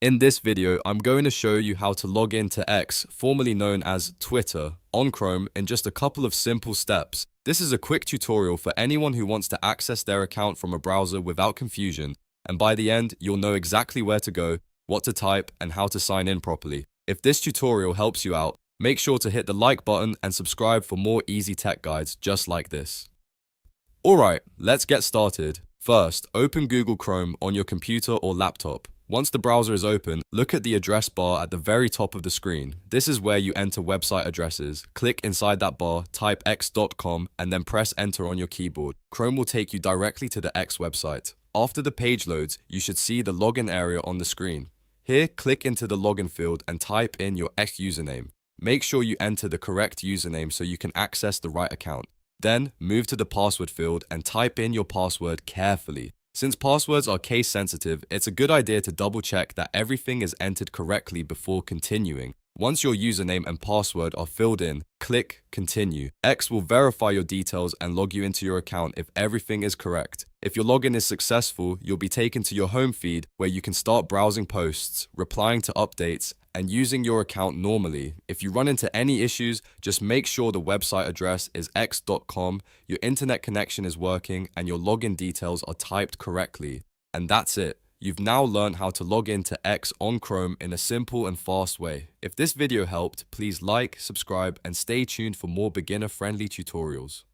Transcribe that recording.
In this video, I'm going to show you how to log into X, formerly known as Twitter, on Chrome in just a couple of simple steps. This is a quick tutorial for anyone who wants to access their account from a browser without confusion, and by the end, you'll know exactly where to go, what to type, and how to sign in properly. If this tutorial helps you out, make sure to hit the like button and subscribe for more easy tech guides just like this. Alright, let's get started. First, open Google Chrome on your computer or laptop. Once the browser is open, look at the address bar at the very top of the screen. This is where you enter website addresses. Click inside that bar, type x.com, and then press enter on your keyboard. Chrome will take you directly to the X website. After the page loads, you should see the login area on the screen. Here, click into the login field and type in your X username. Make sure you enter the correct username so you can access the right account. Then, move to the password field and type in your password carefully. Since passwords are case sensitive, it's a good idea to double check that everything is entered correctly before continuing. Once your username and password are filled in, click Continue. X will verify your details and log you into your account if everything is correct. If your login is successful, you'll be taken to your home feed where you can start browsing posts, replying to updates, and using your account normally. If you run into any issues, just make sure the website address is x.com, your internet connection is working, and your login details are typed correctly. And that's it. You've now learned how to log into X on Chrome in a simple and fast way. If this video helped, please like, subscribe, and stay tuned for more beginner-friendly tutorials.